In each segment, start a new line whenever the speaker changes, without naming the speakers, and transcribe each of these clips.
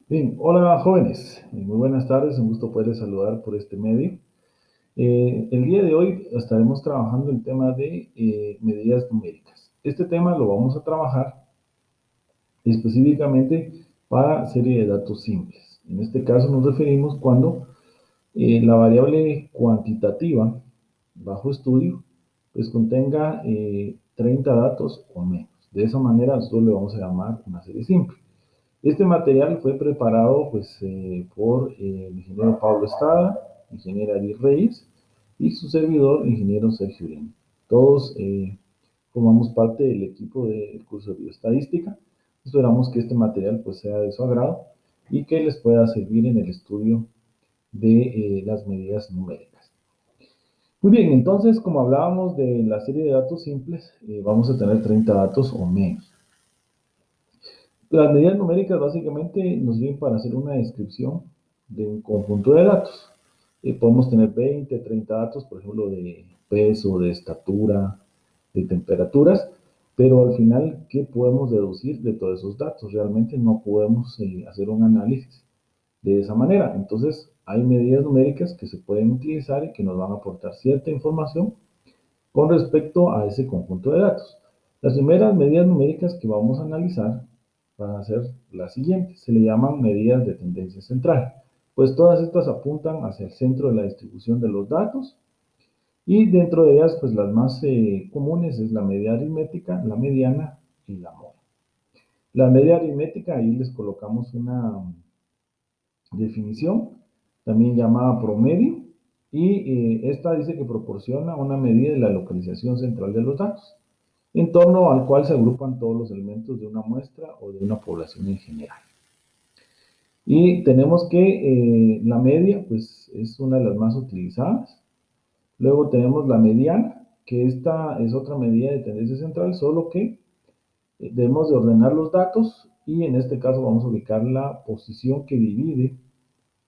Bien, hola jóvenes, muy buenas tardes, un gusto poderles saludar por este medio. El día de hoy estaremos trabajando el tema de medidas numéricas. Este tema lo vamos a trabajar específicamente para serie de datos simples. En este caso nos referimos cuando la variable cuantitativa bajo estudio pues contenga 30 datos o menos. De esa manera nosotros le vamos a llamar una serie simple. Este material fue preparado pues, por el ingeniero Pablo Estrada, ingeniero Ari Reyes y su servidor, ingeniero Sergio Uribe. Todos formamos parte del equipo del curso de bioestadística. Esperamos que este material pues, sea de su agrado y que les pueda servir en el estudio de las medidas numéricas. Muy bien, entonces como hablábamos de la serie de datos simples, vamos a tener 30 datos o menos. Las medidas numéricas básicamente nos sirven para hacer una descripción de un conjunto de datos. Podemos tener 20, 30 datos, por ejemplo, de peso, de estatura, de temperaturas, pero al final, ¿qué podemos deducir de todos esos datos? Realmente no podemos hacer un análisis de esa manera. Entonces, hay medidas numéricas que se pueden utilizar y que nos van a aportar cierta información con respecto a ese conjunto de datos. Las primeras medidas numéricas que vamos a analizar van a ser las siguientes. Se le llaman medidas de tendencia central, pues todas estas apuntan hacia el centro de la distribución de los datos y dentro de ellas, pues las más comunes es la media aritmética, la mediana y la moda. La media aritmética, ahí les colocamos una definición, también llamada promedio, y esta dice que proporciona una medida de la localización central de los datos, en torno al cual se agrupan todos los elementos de una muestra o de una población en general. Y tenemos que la media, pues es una de las más utilizadas. Luego tenemos la mediana, que esta es otra medida de tendencia central, solo que debemos de ordenar los datos y en este caso vamos a ubicar la posición que divide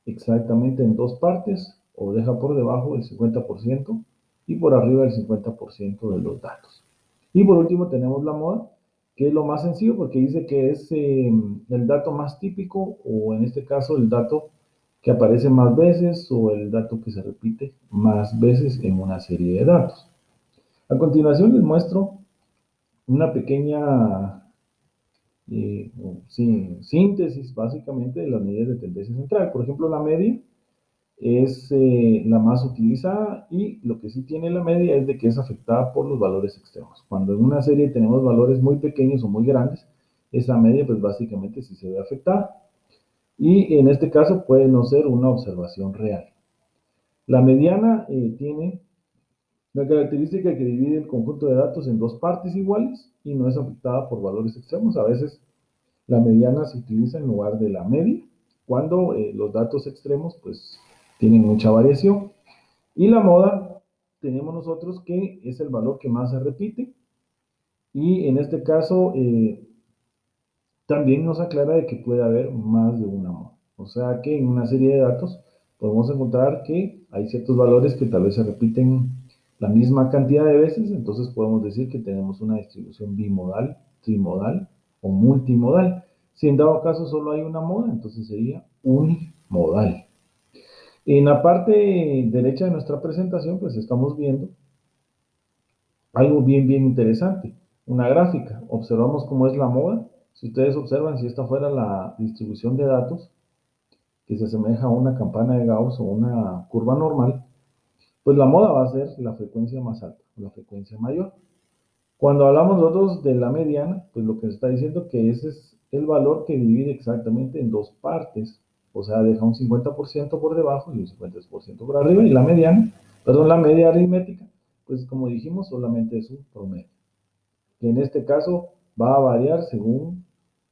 exactamente en dos partes o deja por debajo el 50% y por arriba el 50% de los datos. Y por último tenemos la moda, que es lo más sencillo porque dice que es el dato más típico o en este caso el dato que aparece más veces o el dato que se repite más veces en una serie de datos. A continuación les muestro una pequeña síntesis básicamente de las medidas de tendencia central. Por ejemplo, la media es la más utilizada y lo que sí tiene la media es de que es afectada por los valores extremos. Cuando en una serie tenemos valores muy pequeños o muy grandes, esa media pues básicamente sí se ve afectada. Y en este caso puede no ser una observación real. La mediana tiene la característica que divide el conjunto de datos en dos partes iguales y no es afectada por valores extremos. A veces la mediana se utiliza en lugar de la media cuando los datos extremos pues tienen mucha variación. Y la moda tenemos nosotros que es el valor que más se repite y en este caso también nos aclara de que puede haber más de una moda. O sea que en una serie de datos podemos encontrar que hay ciertos valores que tal vez se repiten la misma cantidad de veces, entonces podemos decir que tenemos una distribución bimodal, trimodal o multimodal. Si en dado caso solo hay una moda, entonces sería unimodal. En la parte derecha de nuestra presentación, pues estamos viendo algo bien interesante, una gráfica. Observamos cómo es la moda. Si ustedes observan, si esta fuera la distribución de datos, que se asemeja a una campana de Gauss o una curva normal, pues la moda va a ser la frecuencia más alta, la frecuencia mayor. Cuando hablamos nosotros de la mediana, pues lo que se está diciendo es que ese es el valor que divide exactamente en dos partes, o sea, deja un 50% por debajo y un 50% por arriba, y la mediana, perdón, la media aritmética, pues como dijimos, solamente es un promedio, que en este caso va a variar según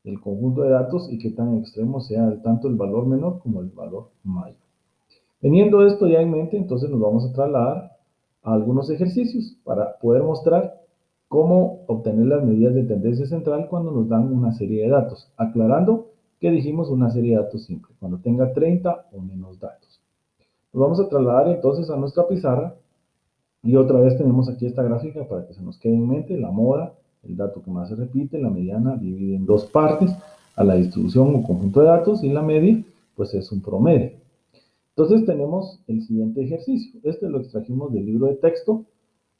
el conjunto de datos y qué tan extremo sea tanto el valor menor como el valor mayor. Teniendo esto ya en mente, entonces nos vamos a trasladar a algunos ejercicios para poder mostrar cómo obtener las medidas de tendencia central cuando nos dan una serie de datos, aclarando que dijimos una serie de datos simple, cuando tenga 30 o menos datos. Nos vamos a trasladar entonces a nuestra pizarra y otra vez tenemos aquí esta gráfica para que se nos quede en mente la moda, el dato que más se repite, la mediana divide en dos partes, a la distribución o conjunto de datos, y la media pues es un promedio. Entonces tenemos el siguiente ejercicio. Este lo extrajimos del libro de texto,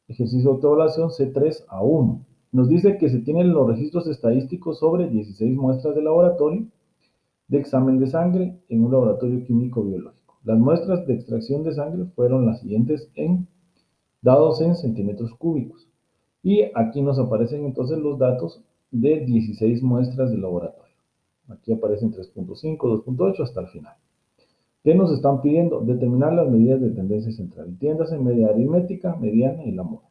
ejercicio de autoevaluación C3A1. Nos dice que se tienen los registros estadísticos sobre 16 muestras de laboratorio de examen de sangre en un laboratorio químico biológico. Las muestras de extracción de sangre fueron las siguientes dados en centímetros cúbicos. Y aquí nos aparecen entonces los datos de 16 muestras de laboratorio. Aquí aparecen 3.5, 2.8 hasta el final. ¿Qué nos están pidiendo? Determinar las medidas de tendencia central. Entiéndase, media aritmética, mediana y la moda.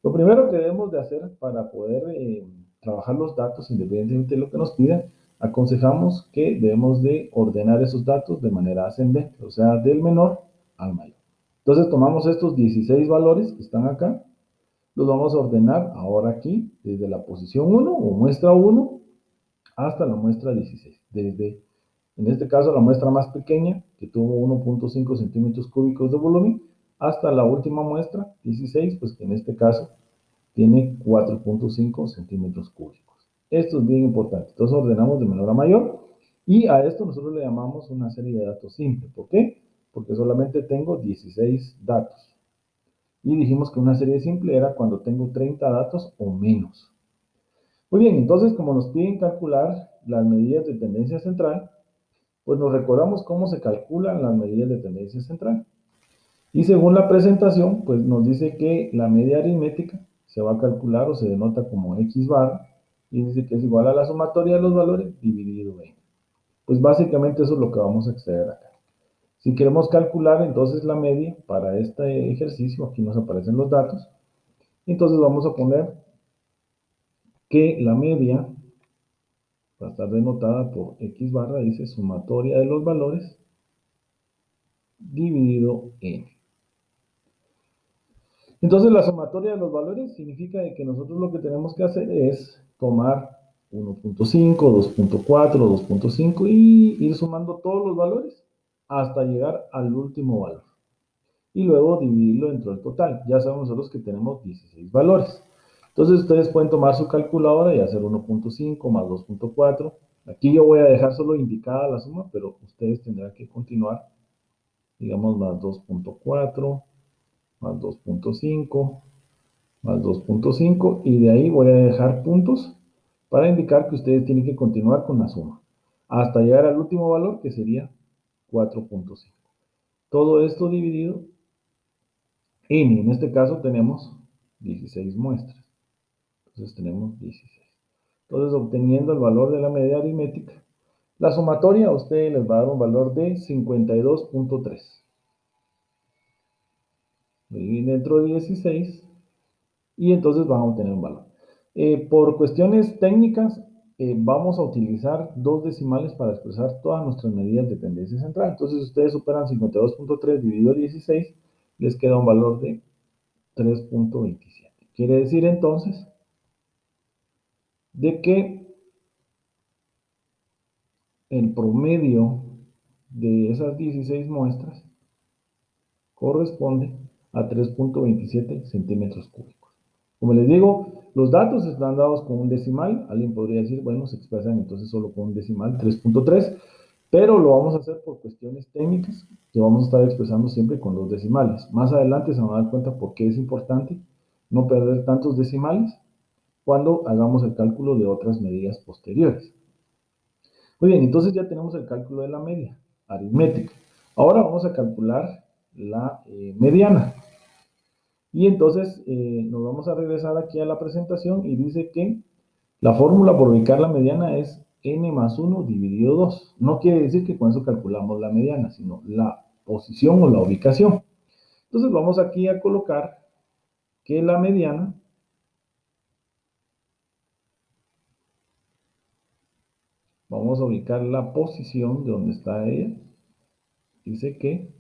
Lo primero que debemos de hacer para poder trabajar los datos, independientemente de lo que nos pidan, aconsejamos que debemos de ordenar esos datos de manera ascendente, o sea, del menor al mayor. Entonces tomamos estos 16 valores que están acá, los vamos a ordenar ahora aquí, desde la posición 1 o muestra 1 hasta la muestra 16. Desde, en este caso, la muestra más pequeña, que tuvo 1.5 centímetros cúbicos de volumen, hasta la última muestra, 16, pues que en este caso tiene 4.5 centímetros cúbicos. Esto es bien importante. Entonces ordenamos de menor a mayor y a esto nosotros le llamamos una serie de datos simple. ¿Por qué? Porque solamente tengo 16 datos. Y dijimos que una serie simple era cuando tengo 30 datos o menos. Muy bien, entonces como nos piden calcular las medidas de tendencia central, pues nos recordamos cómo se calculan las medidas de tendencia central. Y según la presentación, pues nos dice que la media aritmética se va a calcular o se denota como X bar y dice que es igual a la sumatoria de los valores dividido en. Pues básicamente eso es lo que vamos a extraer acá. Si queremos calcular entonces la media para este ejercicio, aquí nos aparecen los datos, entonces vamos a poner que la media va a estar denotada por X barra, dice sumatoria de los valores dividido en. Entonces la sumatoria de los valores significa que nosotros lo que tenemos que hacer es tomar 1.5, 2.4, 2.5 y ir sumando todos los valores hasta llegar al último valor. Y luego dividirlo dentro del total. Ya sabemos nosotros que tenemos 16 valores. Entonces ustedes pueden tomar su calculadora y hacer 1.5 más 2.4. Aquí yo voy a dejar solo indicada la suma, pero ustedes tendrán que continuar, digamos, más 2.4, más 2.5, más 2.5 y de ahí voy a dejar puntos para indicar que ustedes tienen que continuar con la suma hasta llegar al último valor que sería 4.5. Todo esto dividido en este caso tenemos 16 muestras. Entonces tenemos 16. Entonces obteniendo el valor de la media aritmética, la sumatoria a ustedes les va a dar un valor de 52.3. Lo dividen dentro de 16 y entonces van a obtener un valor. Por cuestiones técnicas, vamos a utilizar dos decimales para expresar todas nuestras medidas de tendencia central. Entonces, si ustedes superan 52.3 dividido 16, les queda un valor de 3.27. Quiere decir entonces de que el promedio de esas 16 muestras corresponde a 3.27 centímetros cúbicos. Como les digo, los datos están dados con un decimal. Alguien podría decir, bueno, se expresan entonces solo con un decimal, 3.3, pero lo vamos a hacer por cuestiones técnicas que vamos a estar expresando siempre con los decimales. Más adelante se van a dar cuenta por qué es importante no perder tantos decimales cuando hagamos el cálculo de otras medidas posteriores. Muy bien, entonces ya tenemos el cálculo de la media aritmética. Ahora vamos a calcular la mediana. Y entonces nos vamos a regresar aquí a la presentación y dice que la fórmula por ubicar la mediana es n más 1 dividido 2. No quiere decir que con eso calculamos la mediana, sino la posición o la ubicación. Entonces vamos aquí a colocar que la mediana vamos a ubicar la posición de donde está ella. Dice que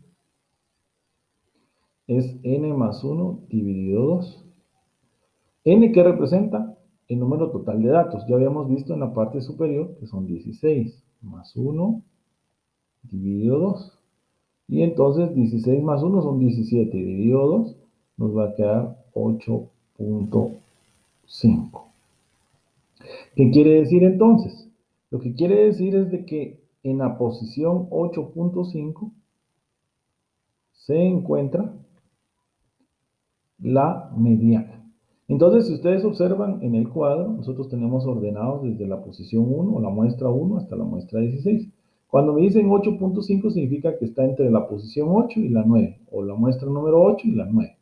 es n más 1 dividido 2. N que representa el número total de datos. Ya habíamos visto en la parte superior que son 16 más 1 dividido 2. Y entonces 16 más 1 son 17 dividido 2 nos va a quedar 8.5. ¿Qué quiere decir entonces? Lo que quiere decir es de que en la posición 8.5 se encuentra la mediana. Entonces, si ustedes observan en el cuadro, nosotros tenemos ordenados desde la posición 1 o la muestra 1 hasta la muestra 16. Cuando me dicen 8.5 significa que está entre la posición 8 y la 9, o la muestra número 8 y la 9.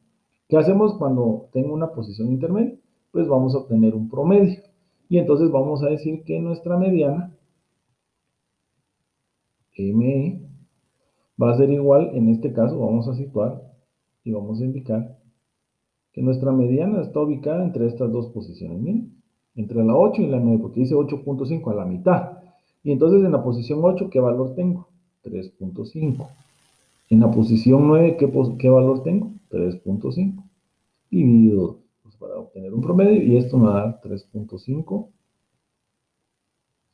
¿Qué hacemos cuando tengo una posición intermedia? Pues vamos a obtener un promedio. Y entonces vamos a decir que nuestra mediana, ME, va a ser igual, en este caso vamos a situar y vamos a indicar que nuestra mediana está ubicada entre estas dos posiciones, miren, entre la 8 y la 9, porque dice 8.5 a la mitad. Y entonces en la posición 8, ¿qué valor tengo? 3.5. En la posición 9, ¿qué valor tengo? 3.5. Dividido pues, para obtener un promedio, y esto me va a dar 3.5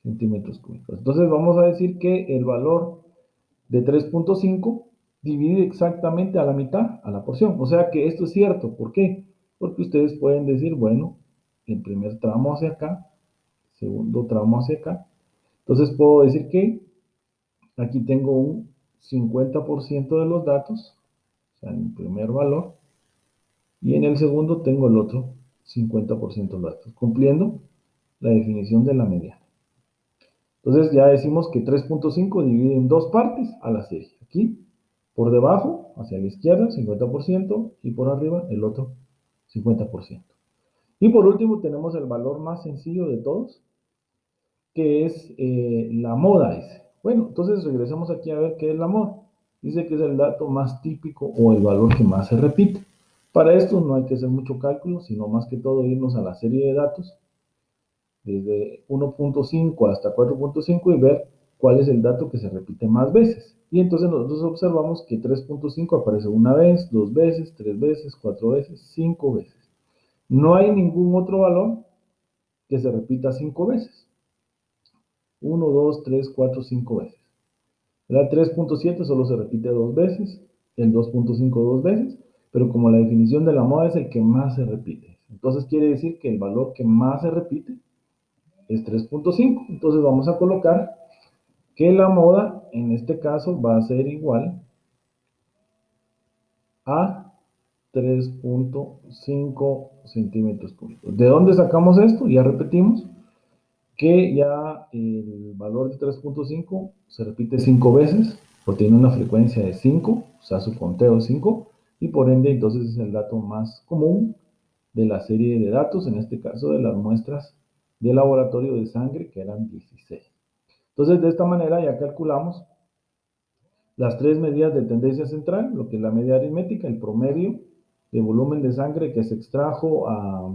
centímetros cúbicos. Entonces vamos a decir que el valor de 3.5 divide exactamente a la mitad, a la porción. O sea que esto es cierto. ¿Por qué? Porque ustedes pueden decir, bueno, el primer tramo hacia acá, segundo tramo hacia acá. Entonces puedo decir que aquí tengo un 50% de los datos, o sea, en el primer valor, y en el segundo tengo el otro 50% de los datos, cumpliendo la definición de la mediana. Entonces ya decimos que 3.5 divide en dos partes a la serie. Aquí, por debajo, hacia la izquierda, 50%, y por arriba, el otro 50%. Y por último, tenemos el valor más sencillo de todos, que es la moda. Bueno, entonces regresamos aquí a ver qué es la moda. Dice que es el dato más típico o el valor que más se repite. Para esto no hay que hacer mucho cálculo, sino más que todo irnos a la serie de datos desde 1.5 hasta 4.5 y ver cuál es el dato que se repite más veces. Y entonces nosotros observamos que 3.5 aparece una vez, dos veces, tres veces, cuatro veces, cinco veces. No hay ningún otro valor que se repita cinco veces. 1, 2, 3, 4, 5 veces. El 3.7 solo se repite dos veces, el 2.5 dos veces, pero como la definición de la moda es el que más se repite. Entonces quiere decir que el valor que más se repite es 3.5. Entonces vamos a colocar que la moda en este caso va a ser igual a 3.5 centímetros cúbicos. ¿De dónde sacamos esto? Ya repetimos que ya el valor de 3.5 se repite 5 veces, porque tiene una frecuencia de 5, o sea, su conteo es 5, y por ende entonces es el dato más común de la serie de datos, en este caso de las muestras de laboratorio de sangre, que eran 16. Entonces, de esta manera ya calculamos las tres medidas de tendencia central, lo que es la media aritmética, el promedio de volumen de sangre que se extrajo a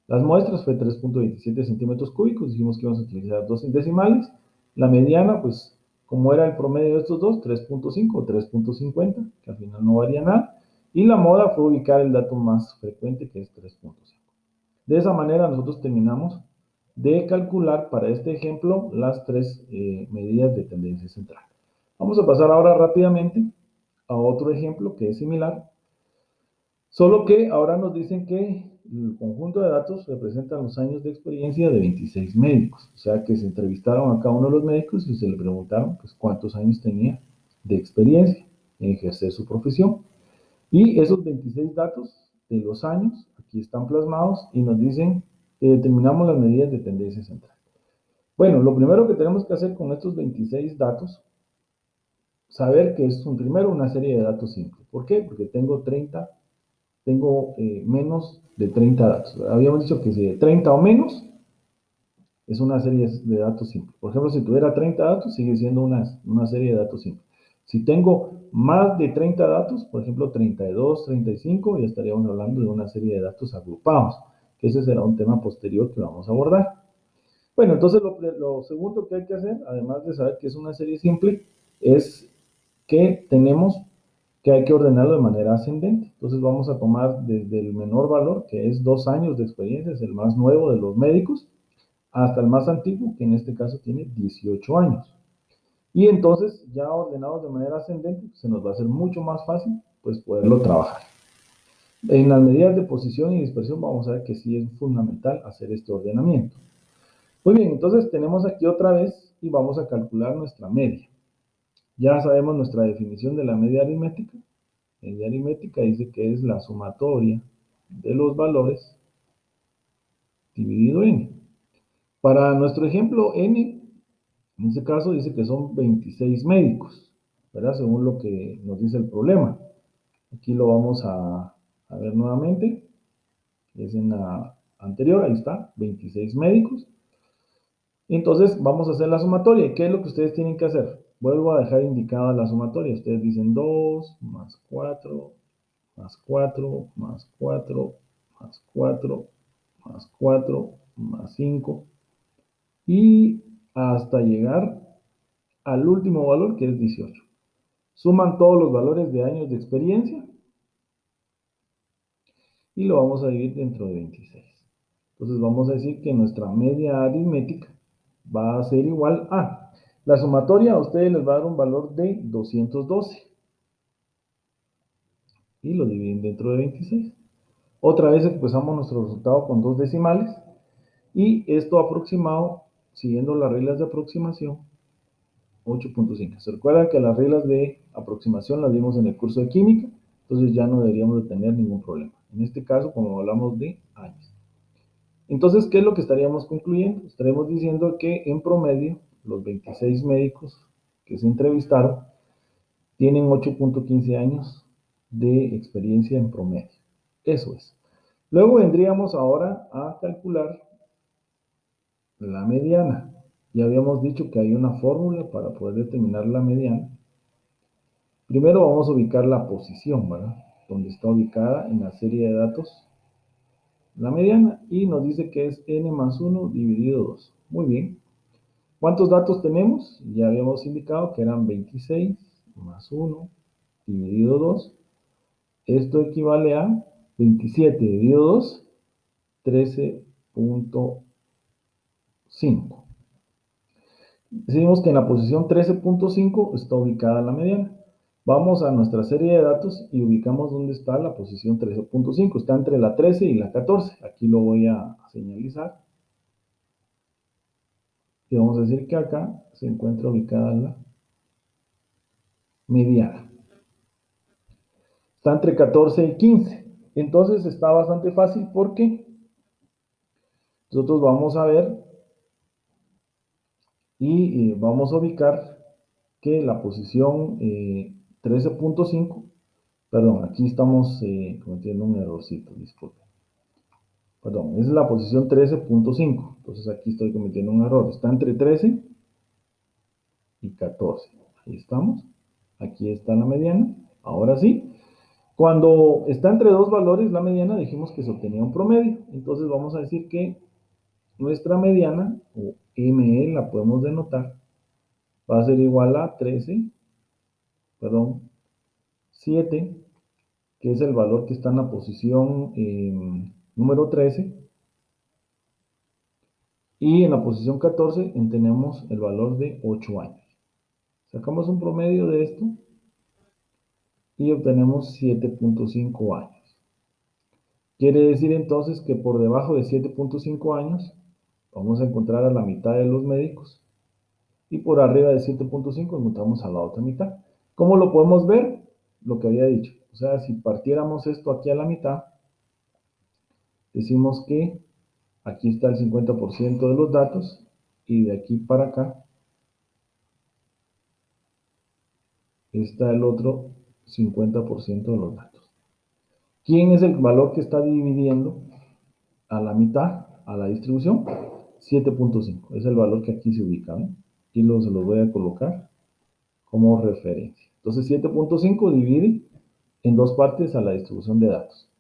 las muestras fue 3.27 centímetros cúbicos, dijimos que íbamos a utilizar dos decimales. La mediana, pues, como era el promedio de estos dos, 3.5 o 3.50, que al final no varía nada. Y la moda fue ubicar el dato más frecuente, que es 3.5. De esa manera nosotros terminamos de calcular para este ejemplo las tres medidas de tendencia central. Vamos a pasar ahora rápidamente a otro ejemplo que es similar, solo que ahora nos dicen que el conjunto de datos representan los años de experiencia de 26 médicos, o sea que se entrevistaron a cada uno de los médicos y se le preguntaron pues, cuántos años tenía de experiencia en ejercer su profesión. Y esos 26 datos de los años aquí están plasmados y nos dicen que determinamos las medidas de tendencia central. Bueno, lo primero que tenemos que hacer con estos 26 datos, saber que es primero una serie de datos simples. ¿Por qué? Porque tengo menos de 30 datos. Habíamos dicho que si de 30 o menos es una serie de datos simples. Por ejemplo, si tuviera 30 datos, sigue siendo una serie de datos simples. Si tengo más de 30 datos, por ejemplo, 32, 35, ya estaríamos hablando de una serie de datos agrupados, que ese será un tema posterior que vamos a abordar. Bueno, entonces lo segundo que hay que hacer, además de saber que es una serie simple, es que tenemos que hay que ordenarlo de manera ascendente. Entonces vamos a tomar desde el menor valor, que es 2 años de experiencia, es el más nuevo de los médicos, hasta el más antiguo, que en este caso tiene 18 años. Y entonces, ya ordenados de manera ascendente, se nos va a hacer mucho más fácil pues poderlo trabajar. En las medidas de posición y dispersión vamos a ver que sí es fundamental hacer este ordenamiento. Muy bien, entonces tenemos aquí otra vez y vamos a calcular nuestra media. Ya sabemos nuestra definición de la media aritmética. Media aritmética dice que es la sumatoria de los valores dividido n. Para nuestro ejemplo n, en este caso dice que son 26 médicos, ¿verdad? Según lo que nos dice el problema. Aquí lo vamos a ver nuevamente. Es en la anterior, ahí está, 26 médicos. Entonces vamos a hacer la sumatoria. ¿Qué es lo que ustedes tienen que hacer? Vuelvo a dejar indicada la sumatoria. Ustedes dicen 2 más 4 más 4 más 4 más 4 más 4 más 5 y hasta llegar al último valor que es 18. Suman todos los valores de años de experiencia y lo vamos a dividir dentro de 26. Entonces vamos a decir que nuestra media aritmética va a ser igual a, la sumatoria a ustedes les va a dar un valor de 212 y lo dividen dentro de 26. Otra vez expresamos nuestro resultado con dos decimales y esto aproximado, siguiendo las reglas de aproximación, 8.5. Se recuerda que las reglas de aproximación las vimos en el curso de química, entonces ya no deberíamos de tener ningún problema. En este caso, como hablamos de años. Entonces, ¿qué es lo que estaríamos concluyendo? Estaríamos diciendo que en promedio, los 26 médicos que se entrevistaron tienen 8.15 años de experiencia en promedio. Eso es. Luego vendríamos ahora a calcular la mediana. Ya habíamos dicho que hay una fórmula para poder determinar la mediana. Primero vamos a ubicar la posición, ¿verdad? Donde está ubicada en la serie de datos la mediana y nos dice que es n más 1 dividido 2. Muy bien. ¿Cuántos datos tenemos? Ya habíamos indicado que eran 26 más 1 dividido 2. Esto equivale a 27 dividido 2, 13.5. Decimos que en la posición 13.5 está ubicada la mediana. Vamos a nuestra serie de datos y ubicamos dónde está la posición 13.5. Está entre la 13 y la 14. Aquí lo voy a señalizar. Y vamos a decir que acá se encuentra ubicada la mediana. Está entre 14 y 15. Entonces está bastante fácil porque nosotros vamos a ver y vamos a ubicar que la posición 13.5, perdón, aquí estamos cometiendo un errorcito, disculpen. Perdón, es la posición 13.5, entonces aquí estoy cometiendo un error. Está entre 13 y 14. Ahí estamos. Aquí está la mediana. Ahora sí. Cuando está entre dos valores, la mediana, dijimos que se obtenía un promedio. Entonces vamos a decir que nuestra mediana, o ME, la podemos denotar, va a ser igual a 7, que es el valor que está en la posición número 13, y en la posición 14 tenemos el valor de 8 años. Sacamos un promedio de esto y obtenemos 7.5 años. Quiere decir entonces que por debajo de 7.5 años vamos a encontrar a la mitad de los médicos y por arriba de 7.5 encontramos a la otra mitad. ¿Cómo lo podemos ver? Lo que había dicho. O sea, si partiéramos esto aquí a la mitad, decimos que aquí está el 50% de los datos y de aquí para acá está el otro 50% de los datos. ¿Quién es el valor que está dividiendo a la mitad, a la distribución? 7.5. Es el valor que aquí se ubica, ¿no? Aquí se los voy a colocar como referencia. Entonces 7.5 divide en dos partes a la distribución de datos,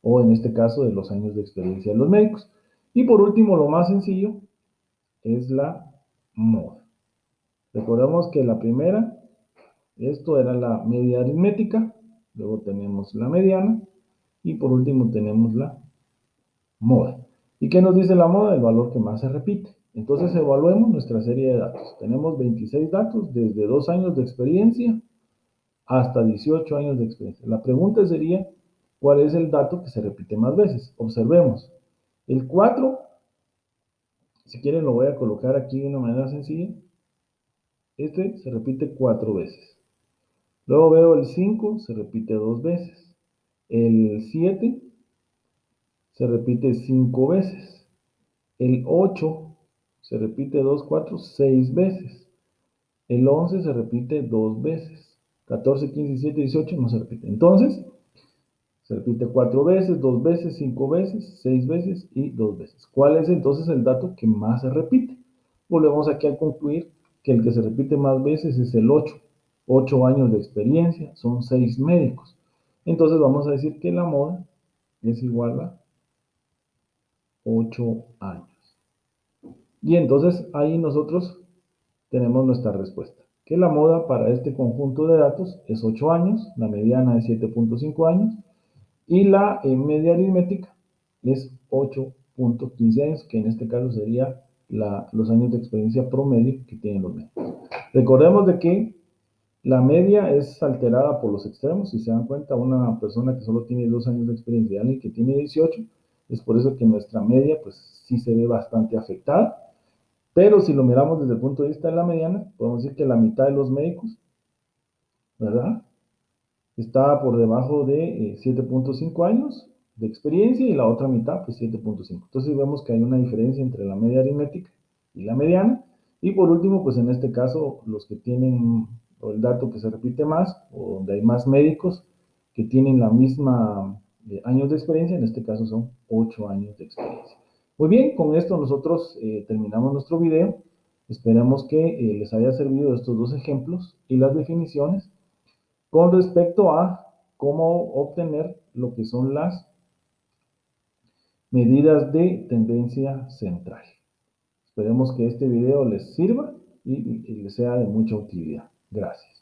o en este caso de los años de experiencia de los médicos. Y por último, lo más sencillo es la moda. Recordemos que la primera, esto era la media aritmética, luego tenemos la mediana y por último tenemos la moda. ¿Y qué nos dice la moda? El valor que más se repite. Entonces evaluemos nuestra serie de datos. Tenemos 26 datos desde 2 años de experiencia hasta 18 años de experiencia. La pregunta sería, ¿cuál es el dato que se repite más veces? Observemos. El 4 Si quieren lo voy a colocar aquí de una manera sencilla. Este se repite 4 veces. Luego veo el 5, se repite 2 veces. El 7 se repite 5 veces. El 8 se repite 2, 4, 6 veces. El 11 se repite 2 veces. 14, 15, 17, 18 no se repite. Entonces, se repite 4 veces, 2 veces, 5 veces, 6 veces y 2 veces. ¿Cuál es entonces el dato que más se repite? Volvemos aquí a concluir que el que se repite más veces es el 8. 8 años de experiencia, son 6 médicos. Entonces vamos a decir que la moda es igual a 8 años. Y entonces ahí nosotros tenemos nuestra respuesta. Que la moda para este conjunto de datos es 8 años, la mediana es 7.5 años y la media aritmética es 8.15 años, que en este caso sería los años de experiencia promedio que tienen los médicos. Recordemos de que la media es alterada por los extremos. Si se dan cuenta, una persona que solo tiene 2 años de experiencia y alguien que tiene 18, es por eso que nuestra media pues sí se ve bastante afectada. Pero si lo miramos desde el punto de vista de la mediana, podemos decir que la mitad de los médicos, ¿verdad?, está por debajo de 7.5 años de experiencia y la otra mitad, pues 7.5. Entonces vemos que hay una diferencia entre la media aritmética y la mediana. Y por último, pues en este caso, los que tienen, o el dato que se repite más, o donde hay más médicos que tienen la misma años de experiencia, en este caso son 8 años de experiencia. Muy bien, con esto nosotros terminamos nuestro video. Esperamos que les haya servido estos dos ejemplos y las definiciones con respecto a cómo obtener lo que son las medidas de tendencia central. Esperemos que este video les sirva y les sea de mucha utilidad. Gracias.